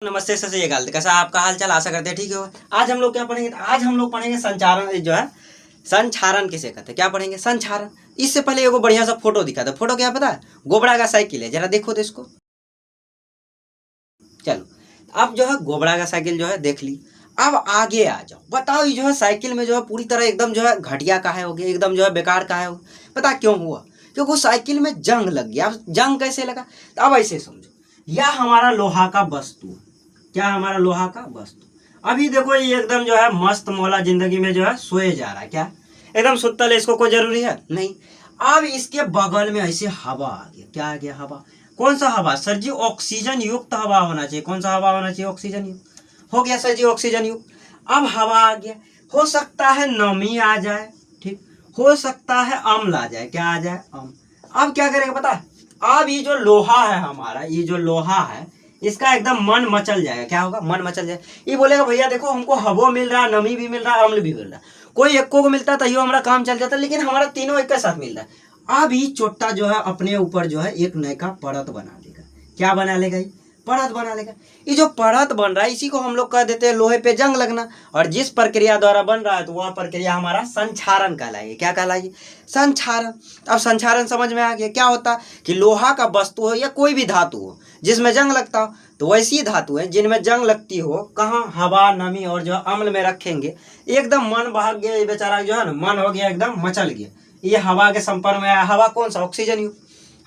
नमस्ते, सत श्री अकाल। कैसा आपका हाल चाल? आशा करते हैं ठीक हो। आज हम लोग क्या पढ़ेंगे? आज हम लोग पढ़ेंगे संचारण जो है, संचारण किसे कहते हैं? क्या पढ़ेंगे? संचारण। इससे पहले एगो बढ़िया सा फोटो दिखा था। फोटो क्या पता है? गोबड़ा का साइकिल है। जरा देखो तो इसको। चलो, अब जो है गोबड़ा का साइकिल जो है देख ली। अब आगे आ जाओ, बताओ ये जो है साइकिल में जो है पूरी तरह एकदम जो है घटिया का है हो गया, एकदम जो है बेकार का है हो। पता क्यों हुआ? क्योंकि वो साइकिल में जंग लग गया। अब जंग कैसे लगा? तो अब ऐसे समझो, यह हमारा लोहा का वस्तु। क्या हमारा लोहा का वस्तु? अभी देखो ये एकदम जो है मस्त मौला जिंदगी में जो है सोए जा रहा है। क्या एकदम सुतल है? इसको कोई जरूरी है नहीं। अब इसके बगल में ऐसे हवा आ गया। क्या आ गया? हवा। कौन सा हवा सर जी? ऑक्सीजन युक्त हवा होना चाहिए। कौन सा हवा होना चाहिए? ऑक्सीजन युक्त। हो गया सर जी ऑक्सीजन युक्त। अब हवा आ गया। हो सकता है नमी आ जाए, ठीक, हो सकता है अम्ल आ जाए। क्या आ जाए? अम्ल। अब क्या करेगा पता है? अब ये जो लोहा है हमारा, ये जो लोहा है इसका एकदम मन मचल जाएगा। क्या होगा? मन मचल जाएगा। ये बोलेगा भैया देखो हमको हवा मिल रहा है, नमी भी मिल रहा है, अम्ल भी मिल रहा है। कोई एक को मिलता तो हमारा काम चल जाता, लेकिन हमारा तीनों एक के साथ मिल रहा है। अब ये चोट्टा जो है अपने ऊपर जो है एक नया परत बना लेगा। क्या बना लेगा? ये परत बना लेगा। ये जो परत बन रहा है इसी को हम लोग कह देते हैं लोहे पे जंग लगना। और जिस प्रक्रिया द्वारा बन रहा है तो वह प्रक्रिया हमारा संक्षारण कहलाएगी। क्या कहलाएगी? संक्षारण। अब संक्षारण समझ में आ गया। क्या होता है कि लोहा का वस्तु हो या कोई भी धातु हो जिसमें जंग लगता हो, तो वैसी धातु है जिनमें जंग लगती हो, कहाँ? हवा, नमी और जो अम्ल में रखेंगे, एकदम मन भाग गया। ये बेचारा जो है ना, मन हो गया एकदम मचल गया। ये हवा के संपर्क में आया। हवा कौन सा? ऑक्सीजन युक्त।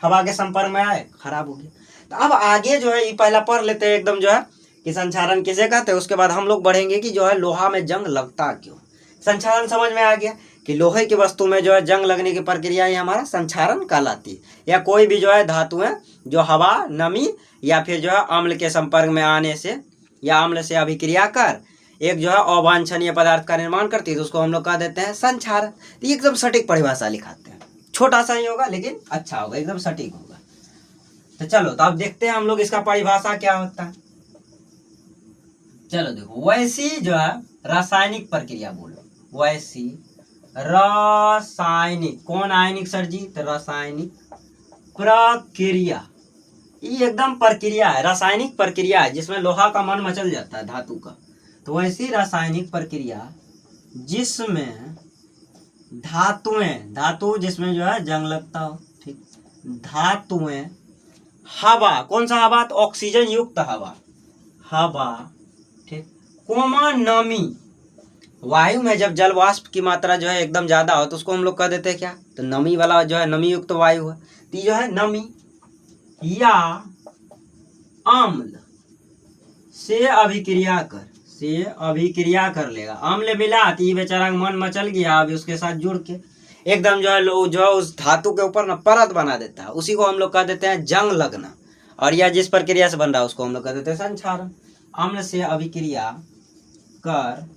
हवा के संपर्क में आए, खराब हो गया। तो अब आगे जो है ये पहला पढ़ लेते हैं एकदम जो है कि संक्षारण किसे कहते हैं। उसके बाद हम लोग बढ़ेंगे कि जो है लोहा में जंग लगता क्यों। संक्षारण समझ में आ गया कि लोहे की वस्तु में जो है जंग लगने की प्रक्रिया ये हमारा संक्षारण कहलाती है। या कोई भी जो है धातु है जो हवा, नमी या फिर जो है अम्ल के संपर्क में आने से या अम्ल से अभिक्रिया कर एक जो है अवांछनीय पदार्थ का निर्माण करती है, तो उसको हम लोग कह देते हैं संक्षारण। ये एकदम सटीक परिभाषा लिखाते हैं। छोटा सा ही होगा लेकिन अच्छा होगा, एकदम सटीक होगा। तो चलो, तो अब देखते हैं हम लोग इसका परिभाषा क्या होता है। चलो देखो, वैसी जो है रासायनिक प्रक्रिया बोलो। वैसी रासायनिक। कौन आयनिक सर जी? तो रासायनिक प्रक्रिया। ये एकदम प्रक्रिया है, रासायनिक प्रक्रिया है जिसमें लोहा का मन मचल जाता है, धातु का। तो वैसी रासायनिक प्रक्रिया जिसमें धातुएं, धातु जिसमें जो है जंग लगता हो, ठीक, धातुएं, हवा। कौन सा हवा? तो ऑक्सीजन युक्त हवा। हवा, ठीक, कोमा नमी। वायु में जब जल वाष्प की मात्रा जो है एकदम ज्यादा हो तो उसको हम लोग कह देते हैं क्या? तो नमी वाला जो है, नमी युक्त वायु है। तो जो है नमी या अम्ल से अभिक्रिया कर लेगा। अम्ल मिला तो ये बेचारा मन मचल गया। अभी उसके साथ जुड़ के एकदम जो है जो है उस धातु के ऊपर ना परत बना देता है। उसी को हम लोग कह देते हैं जंग लगना। और यह जिस प्रक्रिया से बन रहा है उसको हम लोग कह देते हैं संक्षारण। अम्ल से अभिक्रिया कर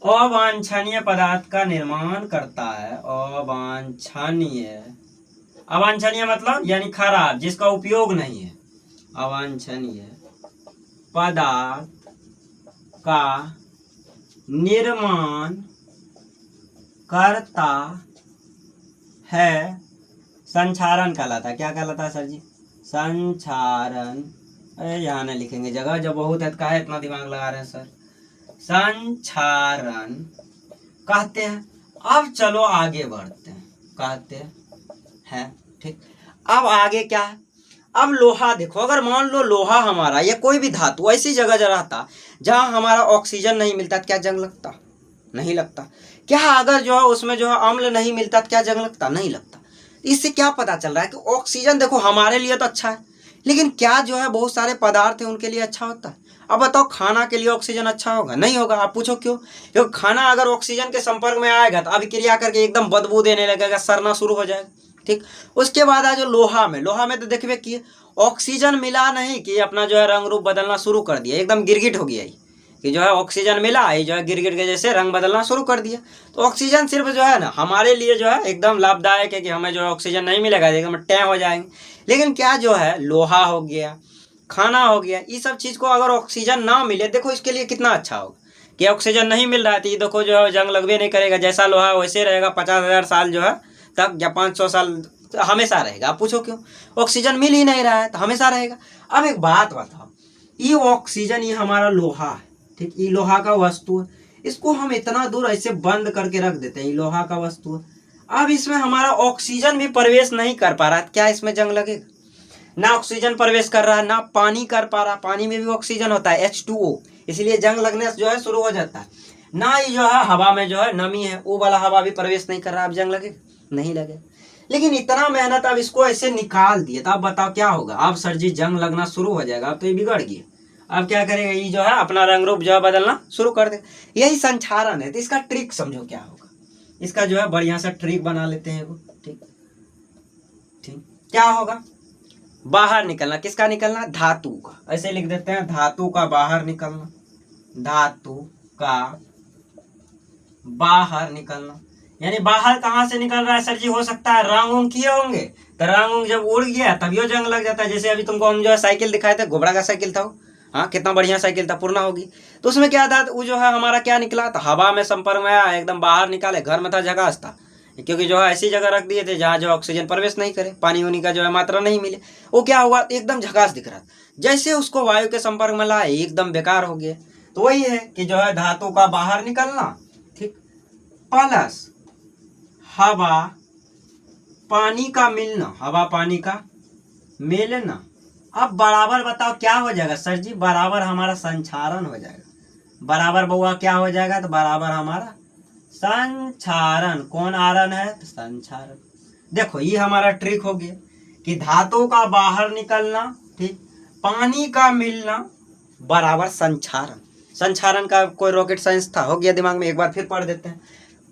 अवांछनीय पदार्थ का निर्माण करता है। अवांछनीय मतलब यानी खराब, जिसका उपयोग नहीं है। अवांछनीय पदार्थ का निर्माण करता है, संक्षारण कहलाता है। क्या कहलाता है सर जी? संक्षारण। अरे यहाँ न लिखेंगे, जगह जब बहुत है तो काहे इतना दिमाग लगा रहे हैं सर। संक्षारण कहते हैं। अब चलो आगे बढ़ते हैं। कहते हैं, ठीक। अब आगे क्या है? अब लोहा देखो, अगर मान लो लोहा हमारा या कोई भी धातु ऐसी जगह रहता जहां हमारा ऑक्सीजन नहीं मिलता तो क्या जंग लगता? नहीं लगता। क्या अगर जो है उसमें जो है अम्ल नहीं मिलता तो क्या जंग लगता? नहीं लगता। इससे क्या पता चल रहा है कि ऑक्सीजन देखो हमारे लिए तो अच्छा है, लेकिन क्या जो है बहुत सारे पदार्थ है उनके लिए अच्छा होता है? अब बताओ, खाना के लिए ऑक्सीजन अच्छा होगा? नहीं होगा। आप पूछो क्यों? क्योंकि खाना अगर ऑक्सीजन के संपर्क में आएगा तो अभिक्रिया करके एकदम बदबू देने लगेगा, सड़ना शुरू हो जाएगा, ठीक। उसके बाद आ जो लोहा में तो देखिए कि ऑक्सीजन मिला नहीं कि अपना जो है रंग रूप बदलना शुरू कर दिया, एकदम गिरगिट हो गया कि जो है ऑक्सीजन मिला, ये जो है गिरगिट के जैसे रंग बदलना शुरू कर दिया। तो ऑक्सीजन सिर्फ जो है ना हमारे लिए जो है एकदम लाभदायक है कि हमें जो है ऑक्सीजन नहीं मिलेगा, एकदम टैं हो जाएंगे। लेकिन क्या जो है लोहा हो गया, खाना हो गया, ये सब चीज़ को अगर ऑक्सीजन ना मिले, देखो इसके लिए कितना अच्छा होगा कि ऑक्सीजन नहीं मिल रहा है तो ये देखो जो है जंग लगवे नहीं करेगा। जैसा लोहा वैसे रहेगा 50,000 साल जो है तक, या 500 साल हमेशा रहेगा। आप पूछो क्यों? ऑक्सीजन मिल ही नहीं रहा है तो हमेशा रहेगा। अब एक बात बताओ, ये ऑक्सीजन, ये हमारा लोहा है, ठीक, ये लोहा का वस्तु है। इसको हम इतना दूर ऐसे बंद करके रख देते हैं, ये लोहा का वस्तु है। अब इसमें हमारा ऑक्सीजन भी प्रवेश नहीं कर पा रहा, क्या इसमें जंग लगेगा? ना ऑक्सीजन प्रवेश कर रहा है, ना पानी कर पा रहा, पानी में भी ऑक्सीजन होता है H2O, इसलिए जंग लगने से जो है शुरू हो जाता है। ना ही जो है हवा में जो है नमी है, वो वाला हवा भी प्रवेश नहीं कर रहा, अब जंग लगेगा? नहीं लगेगा। लेकिन इतना मेहनत, अब इसको ऐसे निकाल दिए तो अब बताओ क्या होगा? अब सर जी जंग लगना शुरू हो जाएगा, अब तो ये बिगड़ गया। अब क्या करेगा? ये जो है अपना रंग रूप जो है बदलना शुरू कर देगा। यही संचारण है। तो इसका ट्रिक समझो क्या होगा, इसका जो है बढ़िया सा ट्रिक बना लेते हैं। ठीक ठीक, क्या होगा? बाहर निकलना, किसका निकलना? धातु का। ऐसे लिख देते हैं, धातु का बाहर निकलना, धातु का बाहर निकलना। यानी बाहर कहाँ से निकल रहा है सर जी? हो सकता है रंग उंग किए होंगे, तो रंग उंग जब उड़ गया तभी वो जंग लग जाता है। जैसे अभी तुमको हम जो है साइकिल दिखाए थे, घोबरा का साइकिल था वो, हाँ कितना बढ़िया साइकिल था, पूर्णा होगी। तो उसमें क्या था, वो जो है हमारा क्या निकला, तो हवा में संपर्क में आया, एकदम बाहर निकाले, घर में था, झकास था, क्योंकि जो है ऐसी जगह रख दिए थे जहाँ जो ऑक्सीजन प्रवेश नहीं करे, पानी उनी का जो है मात्रा नहीं मिले। वो क्या हुआ, एकदम झकास दिख रहा था। जैसे उसको वायु के संपर्क में लाए, एकदम बेकार हो गया। तो वही है कि जो है धातु का बाहर निकलना, ठीक, प्लस हवा पानी का मिलना, हवा पानी का मिलना। अब बराबर बताओ क्या हो जाएगा सर जी? बराबर हमारा संचारण हो जाएगा। बराबर बउआ क्या हो जाएगा? तो बराबर हमारा संचारण। कौन आरण है? तो संचारण। देखो ये हमारा ट्रिक हो गया कि धातु का बाहर निकलना, ठीक, पानी का मिलना बराबर संचारण। संचारण का कोई रॉकेट साइंस था? हो गया दिमाग में, एक बार फिर पढ़ देते हैं।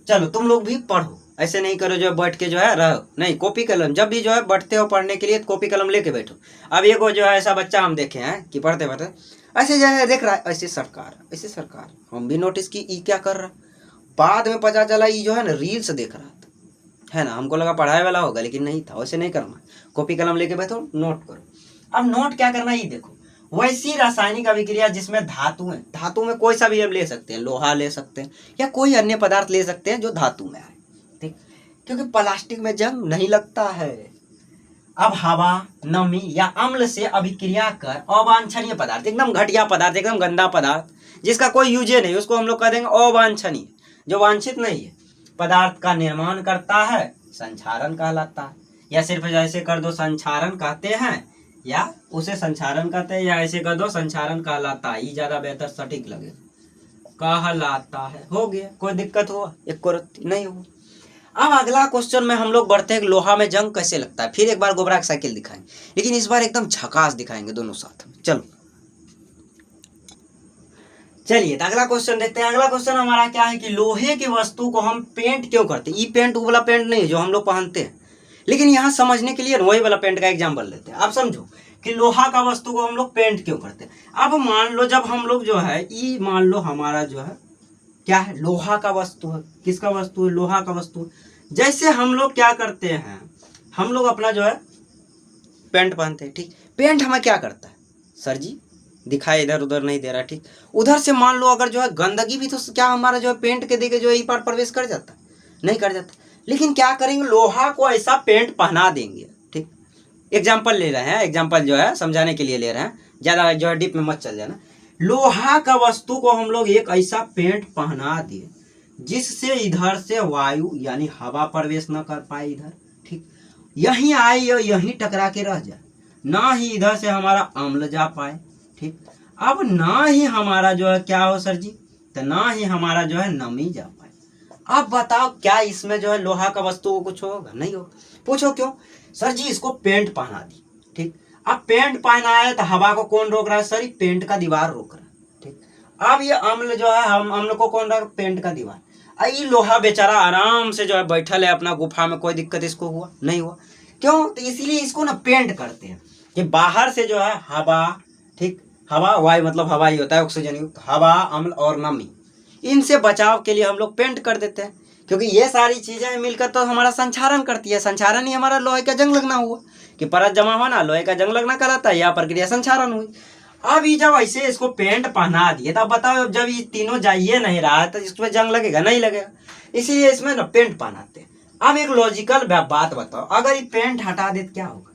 चलो तुम लोग भी पढ़ो, ऐसे नहीं करो जो बैठ के जो है रहो, नहीं, कॉपी कलम जब भी जो है बैठते हो पढ़ने के लिए तो कॉपी कलम लेके बैठो। अब एक जो है ऐसा बच्चा हम देखे हैं कि पढ़ते पढ़ते ऐसे जो है देख रहा है, ऐसे सरकार हम भी नोटिस की ई क्या कर रहा, बाद में पता चला ये जो है ना रील्स देख रहा था, है ना। हमको लगा पढ़ाई वाला होगा, लेकिन नहीं था। वैसे नहीं करना, कॉपी कलम लेके बैठो, नोट करो। अब नोट क्या करना, ये देखो, वैसी रासायनिक अभिक्रिया जिसमें धातु है, धातु में कोई सा भी हम ले सकते हैं, लोहा ले सकते हैं या कोई अन्य पदार्थ ले सकते हैं जो धातु में आए, ठीक, क्योंकि प्लास्टिक में जंग नहीं लगता है। अब हवा, नमी या अम्ल से अभिक्रिया कर अवांछनीय पदार्थ, एकदम घटिया पदार्थ, एकदम गंदा पदार्थ, जिसका कोई यूजे नहीं, उसको हम लोग कह देंगे अवांछनीय, जो वांछित नहीं है, पदार्थ का निर्माण करता है, संचारण कहलाता है। या सिर्फ ऐसे कर दो संचारण कहते हैं, या उसे संचारण कहते हैं, या ऐसे कर दो संचारण कहलाता है, ये ज्यादा बेहतर सटीक लगे, कहलाता है। हो गया, कोई दिक्कत हुआ? एक नहीं हुआ। अब अगला क्वेश्चन में हम लोग बढ़ते हैं, लोहा में जंग कैसे लगता है। फिर एक बार गोबरा की साइकिल दिखाएंगे, लेकिन इस बार एकदम झकास दिखाएंगे दोनों साथ में। चलो चलिए, तो अगला क्वेश्चन देखते हैं। अगला क्वेश्चन हमारा क्या है कि लोहे की वस्तु को हम पेंट क्यों करते हैं? ये पेंट वाला पेंट नहीं जो हम लोग पहनते हैं, लेकिन यहाँ समझने के लिए वही वाला पेंट का एग्जाम्पल लेते हैं। आप समझो कि लोहा का वस्तु को हम लोग पेंट क्यों करते हैं। अब मान लो जब हम लोग जो है, ये मान लो हमारा जो है क्या है, लोहा का वस्तु है। किसका वस्तु है? लोहा का वस्तु है। जैसे हम लोग क्या करते हैं, हम लोग अपना जो है पेंट पहनते हैं, ठीक, पेंट हमें क्या करता है सर जी? दिखाई इधर उधर नहीं दे रहा, ठीक, उधर से मान लो अगर जो है गंदगी भी, तो क्या हमारा जो है पेंट के देके जो है पार प्रवेश कर जाता? नहीं कर जाता। लेकिन क्या करेंगे, लोहा को ऐसा पेंट पहना देंगे, ठीक। एग्जाम्पल ले रहे हैं, एग्जाम्पल जो है समझाने के लिए ले रहे हैं, ज्यादा जो है डीप में मत चल जाना। लोहा का वस्तु को हम लोग एक ऐसा पेंट पहना दिए जिससे इधर से वायु यानी हवा प्रवेश न कर पाए इधर, ठीक, यहीं आए या यहीं टकरा के रह जाए, ना ही इधर से हमारा अम्ल जा पाए, ठीक, अब ना ही हमारा जो है क्या हो सर जी, तो ना ही हमारा जो है नमी जा पाए। अब बताओ क्या इसमें जो है लोहा का वस्तु को कुछ होगा? नहीं होगा। पूछो क्यों? सर जी इसको पेंट पहना दी, ठीक, अब पेंट पहना है तो हवा को कौन रोक रहा है सर? पेंट का दीवार रोक रहा है, ठीक। अब ये अम्ल जो है, हम अम्ल को कौन रहा? पेंट का दीवार। ये लोहा बेचारा आराम से जो है बैठल है अपना गुफा में, कोई दिक्कत इसको हुआ? नहीं हुआ। क्यों? तो इसीलिए इसको ना पेंट करते हैं कि बाहर से जो है हवा, ठीक, हवा, वायु मतलब हवा ही होता है, ऑक्सीजन युक्त, हवा, अम्ल और नमी, इनसे बचाव के लिए हम लोग पेंट कर देते हैं, क्योंकि ये सारी चीजें मिलकर तो हमारा संचारण करती है। संचारण ही हमारा लोहे का जंग लगना हुआ, कि परत जमा होना, लोहे का जंग लगना कहलाता है, यह प्रक्रिया संचारण हुई। अब ये जब ऐसे इसको पेंट पहना दिए, तो बताओ जब ये तीनों जाइए नहीं रहा है तो इसमें जंग लगेगा? नहीं लगेगा। इसीलिए इसमें ना पेंट पहनाते हैं। अब एक लॉजिकल बात बताओ, अगर ये पेंट हटा दे क्या होगा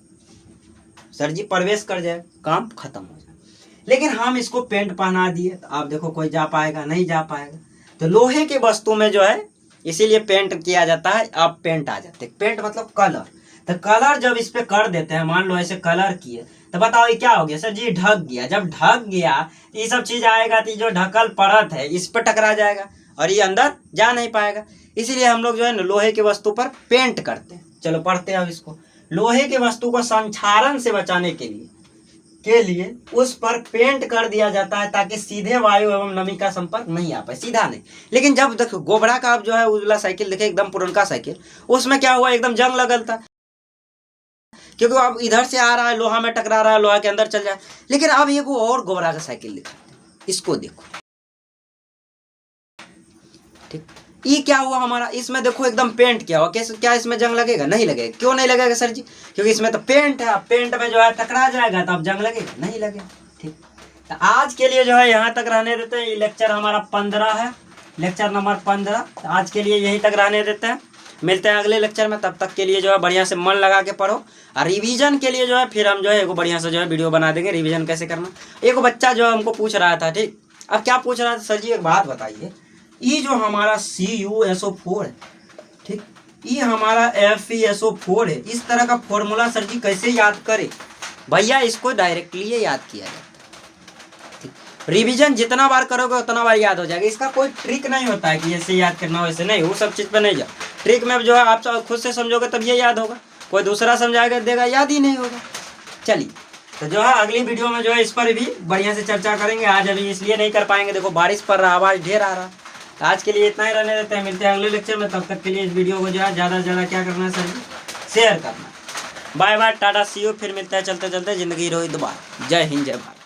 सर जी? प्रवेश कर जाए, काम खत्म हो जाए। लेकिन हम इसको पेंट पहना दिए तो आप देखो कोई जा पाएगा नहीं जा पाएगा। तो लोहे की वस्तु में जो है इसीलिए पेंट किया जाता है। अब पेंट आ जाते हैं, पेंट मतलब कलर। तो कलर जब इस पे कर देते हैं, मान लो ऐसे कलर किए तो बताओ ये क्या हो गया सर जी, ढक गया। जब ढक गया ये सब चीज आएगा तो जो ढकल परत है इस पर टकरा जाएगा और ये अंदर जा नहीं पाएगा। इसीलिए हम लोग जो है ना लोहे की वस्तु पर पेंट करते हैं। चलो पढ़ते हैं अब इसको। लोहे की वस्तु को संक्षारण से बचाने के लिए उस पर पेंट कर दिया जाता है ताकि सीधे वायु एवं नमी का संपर्क नहीं आ पाए, सीधा नहीं। लेकिन जब देखो गोबरा का अब जो है उजला साइकिल देखे, एकदम पुरनका साइकिल, उसमें क्या हुआ एकदम जंग लगल था, क्योंकि अब इधर से आ रहा है लोहा में टकरा रहा है, लोहा के अंदर चल जाए। लेकिन अब ये और गोबरा का साइकिल दिखाते हैं, इसको देखो। ठीक, ये क्या हुआ हमारा, इसमें देखो एकदम पेंट किया हुआ। कैसे, क्या इसमें जंग लगेगा? नहीं लगेगा। क्यों नहीं लगेगा सर जी? क्योंकि इसमें तो पेंट है। पेंट में जो है टकरा जाएगा तो अब जंग लगेगा? नहीं लगेगा। ठीक, तो आज के लिए जो है यहाँ तक रहने देते हैं। ये लेक्चर हमारा 15 है, लेक्चर नंबर 15। तो आज के लिए यहीं तक रहने देते हैं। मिलते हैं अगले लेक्चर में। तब तक के लिए जो है बढ़िया से मन लगा के पढ़ो। और रिवीजन के लिए जो है फिर हम जो है एक बढ़िया से जो है वीडियो बना देंगे रिवीजन कैसे करना। एक बच्चा जो है हमको पूछ रहा था, ठीक, अब क्या पूछ रहा था, सर जी एक बात बताइए, ये जो हमारा CuSO4 है, ठीक, ये हमारा FeSO4 है, इस तरह का फॉर्मूला सर जी कैसे याद करें? भैया इसको डायरेक्टली याद किया जाता है। रिवीजन जितना बार करोगे उतना बार याद हो जाएगा। इसका कोई ट्रिक नहीं होता है कि ऐसे याद करना, वैसे नहीं, वो सब चीज़ पे नहीं जाओ। ट्रिक में जो है आप खुद से समझोगे तब ये याद होगा, कोई दूसरा समझाएगा देगा याद ही नहीं होगा। चलिए, तो जो है अगली वीडियो में जो है इस पर भी बढ़िया से चर्चा करेंगे। आज अभी इसलिए नहीं कर पाएंगे, देखो बारिश पड़ रहा, आवाज़ ढेर आ रहा। तो आज के लिए इतना ही रहने देते हैं। मिलते हैं अगले लेक्चर में। तब तक के लिए इस वीडियो को जो है ज़्यादा से ज़्यादा क्या करना है सर, शेयर करना। Bye bye, tata, see you. फिर मिलते हैं चलते चलते, जिंदगी रोई दोबारा। जय हिंद, जय भारत।